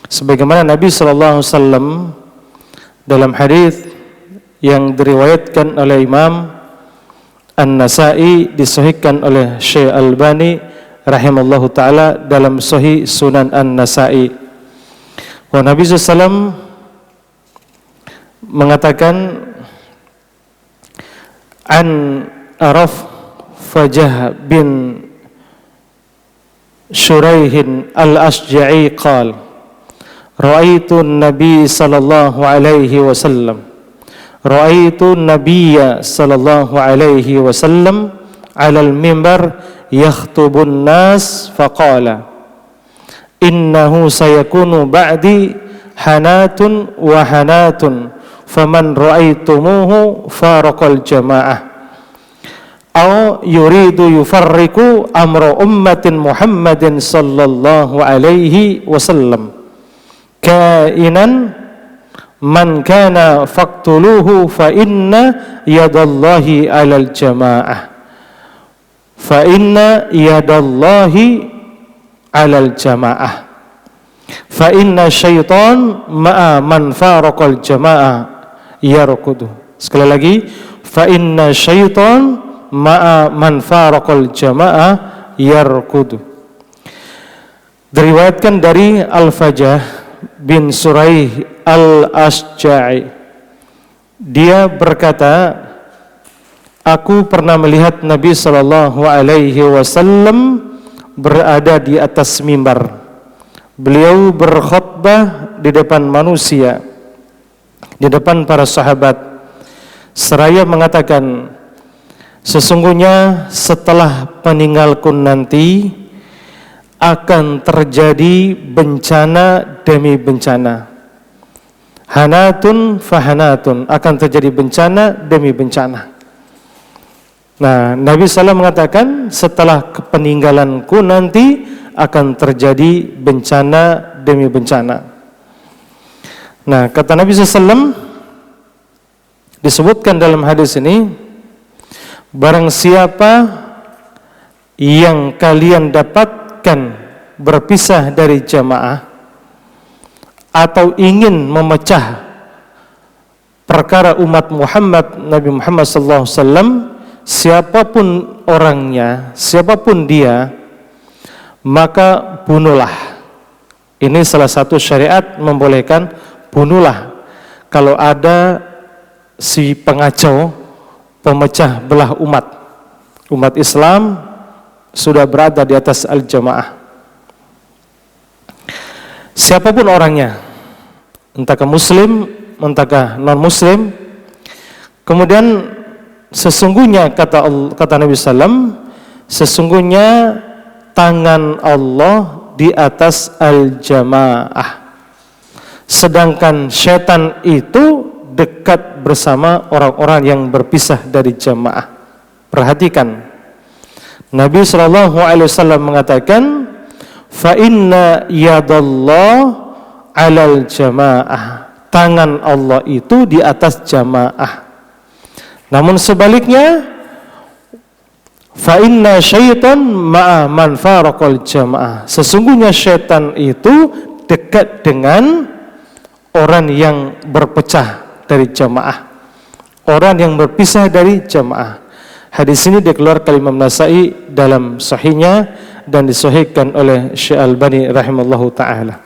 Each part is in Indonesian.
Sebagaimana Nabi sallallahu alaihi wasallam dalam hadis yang diriwayatkan oleh Imam An-Nasa'i, disahihkan oleh Syekh Albani rahimallahu taala dalam Sahih Sunan An-Nasa'i. Wa Nabi sallallahu alaihi wasallam mengatakan, an Araf Fajah bin Shuraihin al-Ashja'i qala ra'aitu an-nabiy sallallahu alaihi wasallam ra'aitu an-nabiyya sallallahu alaihi wasallam 'ala al-mimbar yakhtubun nas faqala innahu sayakunu ba'di hanatun wa hanatun faman ra'aitumuhu faraqal jama'ah aw yuridu yufarriqu amra ummatin Muhammadin sallallahu alaihi wasallam kainan man kana faqtuluhu fa inna yadallahi 'alal jamaah fa inna yadallahi 'alal jamaah fa inna syaitan ma'a man faraqal jamaah yarkudu. Sekali lagi, fa inna syaitan ma'a man faraqal jamaah yarkudu. Diriwayatkan dari Al-Fajah bin Suraih al-Ashja'i, dia berkata, aku pernah melihat Nabi sallallahu alaihi wasallam berada di atas mimbar. Beliau berkhutbah di depan manusia, di depan para sahabat, seraya mengatakan, sesungguhnya setelah peninggalku nanti akan terjadi bencana demi bencana. Hanatun fahanatun, akan terjadi bencana demi bencana. Nah, Nabi SAW mengatakan setelah peninggalanku nanti akan terjadi bencana demi bencana. Nah, kata Nabi SAW, disebutkan dalam hadis ini, barang siapa yang kalian dapatkan berpisah dari jamaah atau ingin memecah perkara umat Muhammad, Nabi Muhammad SAW, siapapun orangnya, siapapun dia, maka bunuhlah. Ini salah satu syariat membolehkan bunuhlah kalau ada si pengacau, pemecah belah umat Islam sudah berada di atas al-jamaah. Siapapun orangnya, entahkah muslim, entahkah non muslim. Kemudian sesungguhnya kata Nabi SAW, sesungguhnya tangan Allah di atas al-jamaah, sedangkan syaitan itu dekat bersama orang-orang yang berpisah dari jamaah. Perhatikan, Nabi SAW mengatakan, fa inna yadallah 'alal jamaah, tangan Allah itu di atas jamaah. Namun sebaliknya, fa inna syaitan ma'a man faraqal jamaah, sesungguhnya syaitan itu dekat dengan orang yang berpecah dari jamaah, orang yang berpisah dari jamaah. Hadis ini dikeluarkan Imam Nasa'i dalam sahihnya dan disahihkan oleh Syekh Albani rahimallahu taala.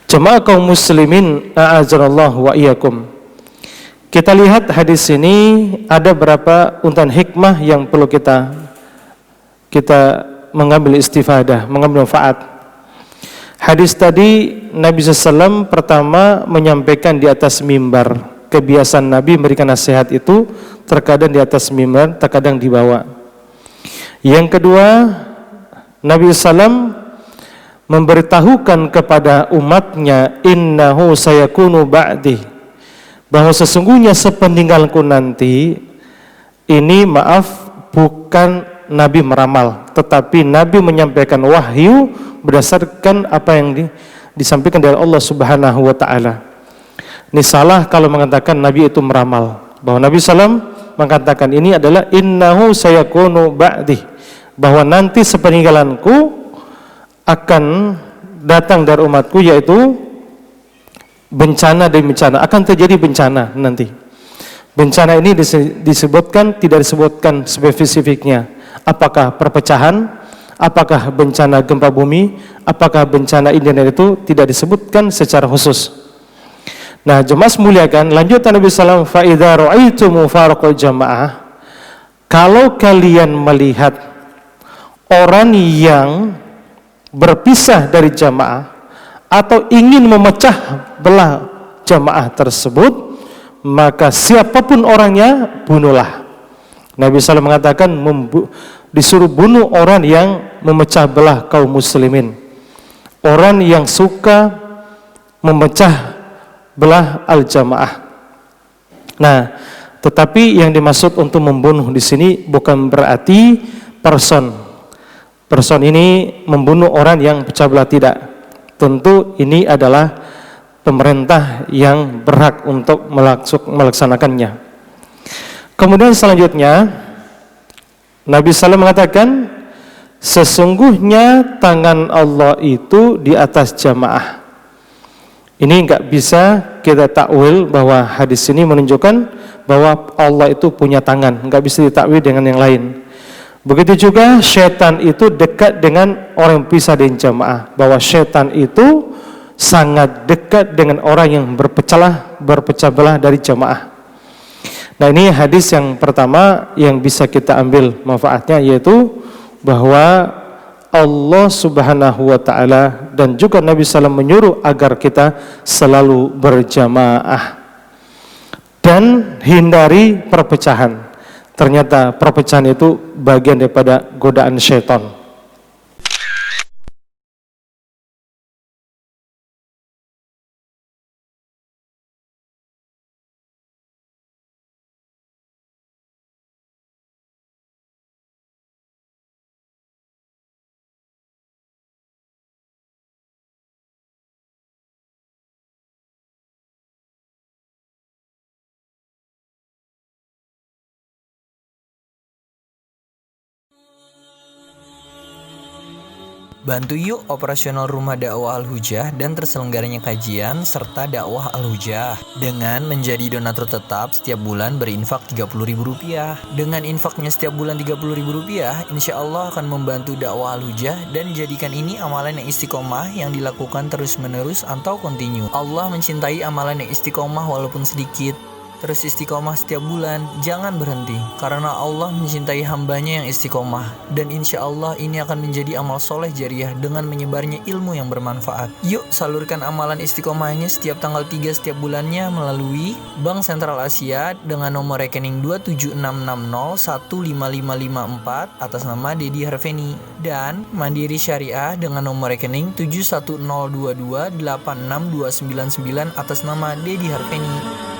Jemaah kaum muslimin a'azanallahu wa iyyakum. Kita lihat hadis ini ada berapa untan hikmah yang perlu kita mengambil istifadah, mengambil manfaat. Hadis tadi Nabi SAW pertama menyampaikan di atas mimbar. Kebiasaan Nabi memberikan nasihat itu terkadang di atas mimbar, terkadang di bawah. Yang kedua, Nabi SAW memberitahukan kepada umatnya, innahu sayakunu ba'di, bahwa sesungguhnya sepeninggalku nanti, ini maaf bukan Nabi meramal, tetapi Nabi menyampaikan wahyu berdasarkan apa yang disampaikan dari Allah Subhanahu wa taala. Ini salah kalau mengatakan Nabi itu meramal. Bahwa Nabi SAW mengatakan ini adalah innahu sayakunu ba'di, bahwa nanti sepeninggalanku akan datang dari umatku, yaitu bencana demi bencana, akan terjadi bencana nanti. Bencana ini disebutkan, tidak disebutkan spesifiknya. Apakah perpecahan, apakah bencana gempa bumi, apakah bencana internet, itu tidak disebutkan secara khusus. Nah, jemaah muliakan, lanjutan Nabi SAW, fa idza ra'aitum faraqal jamaah, kalau kalian melihat orang yang berpisah dari jamaah atau ingin memecah belah jamaah tersebut, maka siapapun orangnya, bunuhlah. Nabi SAW mengatakan disuruh bunuh orang yang memecah belah kaum muslimin, orang yang suka memecah belah al-jamaah. Nah, tetapi yang dimaksud untuk membunuh di sini bukan berarti person ini membunuh orang yang pecah belah, tidak. Tentu ini adalah pemerintah yang berhak untuk melaksanakannya. Kemudian selanjutnya Nabi SAW mengatakan, sesungguhnya tangan Allah itu di atas jamaah. Ini enggak bisa kita takwil bahwa hadis ini menunjukkan bahwa Allah itu punya tangan, enggak bisa ditakwil dengan yang lain. Begitu juga syaitan itu dekat dengan orang yang pisah dari jamaah, bahwa syaitan itu sangat dekat dengan orang yang berpecah belah dari jamaah. Nah, ini hadis yang pertama yang bisa kita ambil manfaatnya, yaitu bahwa Allah Subhanahu wa ta'ala dan juga Nabi SAW menyuruh agar kita selalu berjamaah dan hindari perpecahan. Ternyata perpecahan itu bagian daripada godaan syaitan. Bantu yuk operasional Rumah Dakwah Al-Hujah dan terselenggaranya kajian serta dakwah Al-Hujah dengan menjadi donatur tetap setiap bulan berinfak Rp30.000. Dengan infaknya setiap bulan Rp30.000, insya Allah akan membantu dakwah Al-Hujah dan jadikan ini amalan yang istiqomah yang dilakukan terus-menerus atau kontinu. Allah mencintai amalan yang istiqomah walaupun sedikit. Terus istiqomah setiap bulan, jangan berhenti, karena Allah mencintai hambanya yang istiqomah. Dan insya Allah ini akan menjadi amal soleh jariah dengan menyebarnya ilmu yang bermanfaat. Yuk salurkan amalan istiqomahnya setiap tanggal 3 setiap bulannya melalui Bank Sentral Asia dengan nomor rekening 27660155554 atas nama Dedi Harveni, dan Mandiri Syariah dengan nomor rekening 71022862999 atas nama Dedi Harveni.